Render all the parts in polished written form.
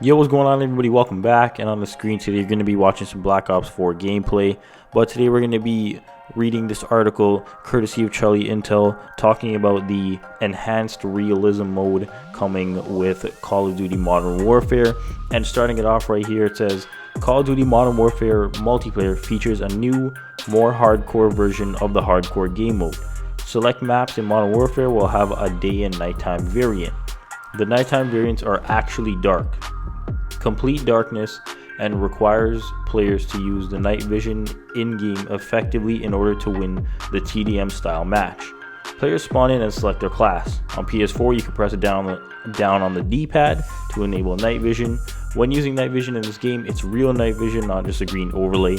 Yo, what's going on, everybody? Welcome back. And on the screen today, you're going to be watching some Black Ops 4 gameplay. But today, we're going to be reading this article courtesy of Charlie Intel, talking about the enhanced realism mode coming with Call of Duty Modern Warfare. And starting it off right here, it says Call of Duty Modern Warfare multiplayer features a new, more hardcore version of the hardcore game mode. Select maps in Modern Warfare will have a day and nighttime variant. The nighttime variants are actually dark, complete darkness, and requires players to use the night vision in-game effectively in order to win the TDM style match. Players spawn in and select their class. On PS4, you can press it down on the D-pad to enable night vision. When using night vision in this game, it's real night vision, not just a green overlay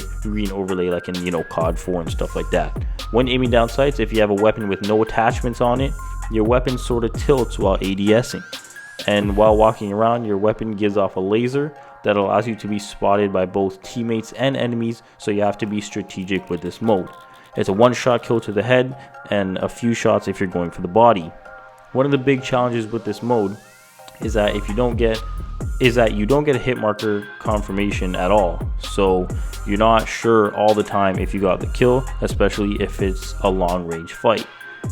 like in COD 4 and stuff like that. When aiming down sights, if you have a weapon with no attachments on it, your weapon sort of tilts while ADSing. And while walking around, your weapon gives off a laser that allows you to be spotted by both teammates and enemies, so you have to be strategic with this mode. It's a one-shot kill to the head and a few shots if you're going for the body. One of the big challenges with this mode is that you don't get a hit marker confirmation at all. So you're not sure all the time if you got the kill, especially if it's a long-range fight.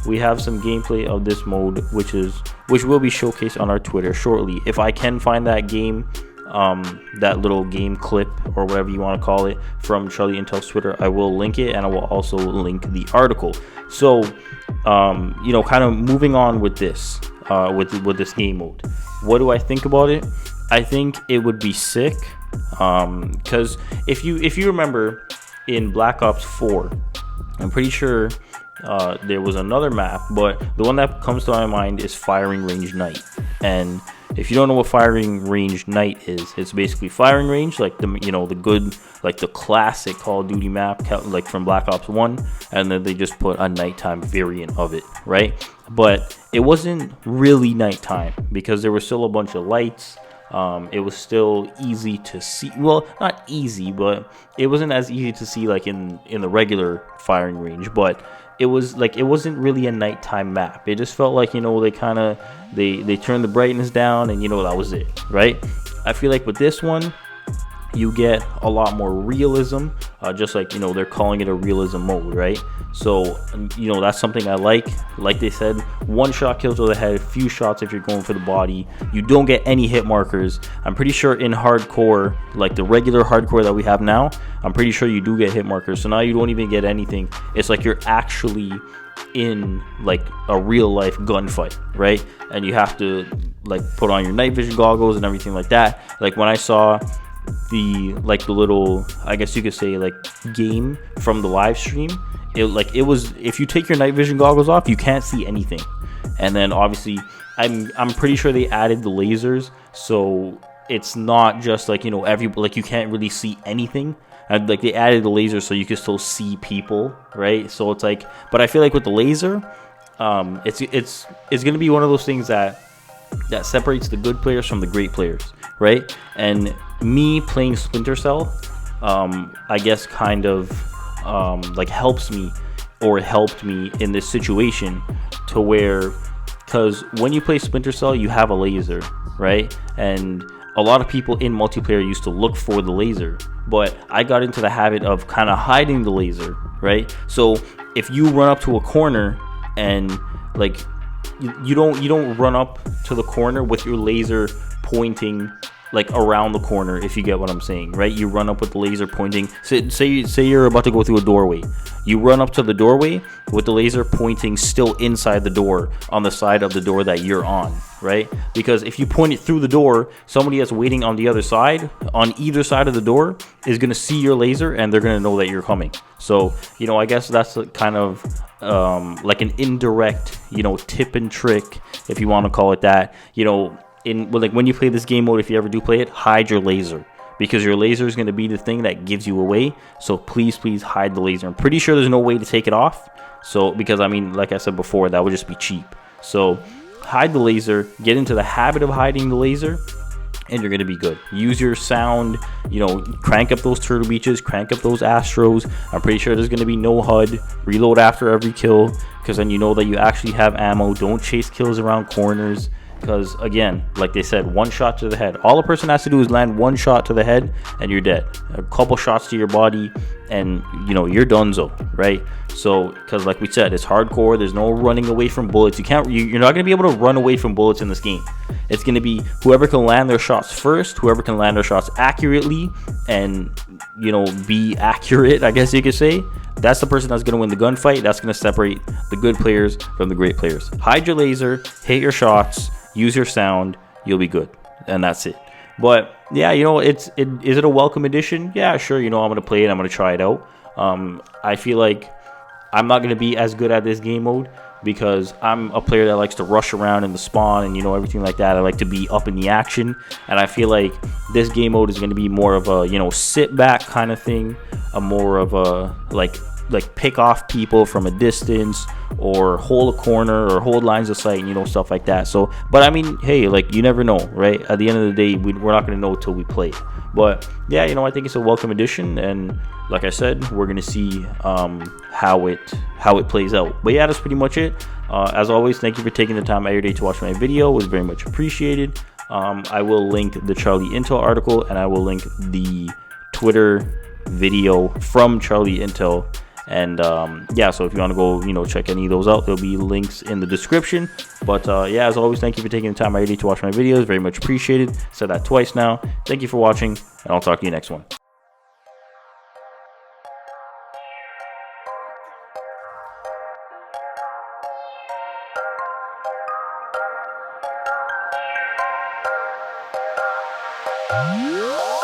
We have some gameplay of this mode, which will be showcased on our Twitter shortly. If I can find that game, that little game clip or whatever you want to call it from Charlie Intel's Twitter, I will link it, and I will also link the article. So, kind of moving on with this, with this game mode. What do I think about it? I think it would be sick, because if you remember in Black Ops 4, I'm pretty sure there was another map, but the one that comes to my mind is Firing Range Night. And if you don't know what Firing Range Night is, it's basically firing range, like the classic Call of Duty map, like from Black Ops 1, and then they just put a nighttime variant of it, right? But it wasn't really nighttime because there was still a bunch of lights. It was still easy to see. Well, not easy, but it wasn't as easy to see like in the regular firing range. But it wasn't really a nighttime map. It just felt like they turned the brightness down and that was it, right? I feel like with this one, you get a lot more realism, just like they're calling it a realism mode, right? So that's something I like. Like they said, one shot kills to the head, few shots if you're going for the body. You don't get any hit markers. I'm pretty sure in hardcore, like the regular hardcore that we have now, I'm pretty sure you do get hit markers. So now you don't even get anything. It's like you're actually in like a real life gunfight, right? And you have to like put on your night vision goggles and everything like that. Like when I saw the little, I guess you could say, like game from the live stream, it was, if you take your night vision goggles off, you can't see anything. And then obviously I'm pretty sure they added the lasers, so it's not just like you can't really see anything. And like they added the laser so you can still see people, right? So it's like, but I feel like with the laser, it's gonna be one of those things that separates the good players from the great players, right? And me playing Splinter Cell, I guess kind of helped me in this situation, to where, because when you play Splinter Cell, you have a laser, right? And a lot of people in multiplayer used to look for the laser, but I got into the habit of kind of hiding the laser, right? So if you run up to a corner and like you don't run up to the corner with your laser pointing like around the corner, if you get what I'm saying, right? You run up with the laser pointing. Say you're about to go through a doorway. You run up to the doorway with the laser pointing still inside the door, on the side of the door that you're on, right? Because if you point it through the door, somebody that's waiting on the other side, on either side of the door, is going to see your laser and they're going to know that you're coming. So, I guess that's kind of like an indirect, tip and trick, if you want to call it that. When you play this game mode, if you ever do play it, hide your laser, because your laser is going to be the thing that gives you away. So please hide the laser. I'm pretty sure there's no way to take it off. So, because like I said before, that would just be cheap. So hide the laser, get into the habit of hiding the laser, and you're going to be good. Use your sound, crank up those turtle beaches, crank up those Astros. I'm pretty sure there's going to be no HUD. Reload after every kill, because then you know that you actually have ammo. Don't chase kills around corners. Because again, like they said, one shot to the head. All a person has to do is land one shot to the head, and you're dead. A couple shots to your body, and you're donezo, right? So, because like we said, it's hardcore. There's no running away from bullets. You're not gonna be able to run away from bullets in this game. It's gonna be whoever can land their shots first, whoever can land their shots accurately, and be accurate, I guess you could say. That's the person that's going to win the gunfight. That's going to separate the good players from the great players. Hide your laser, hit your shots, use your sound, you'll be good. And that's it. But yeah, is it a welcome addition? Yeah, sure. I'm going to play it. I'm going to try it out. I feel like I'm not going to be as good at this game mode because I'm a player that likes to rush around in the spawn and everything like that. I like to be up in the action, and I feel like this game mode is going to be more of a sit back kind of thing, a more of a like pick off people from a distance, or hold a corner, or hold lines of sight, stuff like that. So, but I mean, hey, like, you never know, right? At the end of the day, we're not going to know until we play. But yeah, I think it's a welcome addition, and like I said, we're going to see how it plays out. But yeah, that's pretty much it. As always, thank you for taking the time out of your day to watch my video. It was very much appreciated. I will link the Charlie Intel article, and I will link the Twitter video from Charlie Intel. And yeah, so if you want to go check any of those out, there'll be links in the description. But yeah, as always, thank you for taking the time out of your day to watch my videos. Very much appreciated. Said that twice now. Thank you for watching, and I'll talk to you next one. Yeah.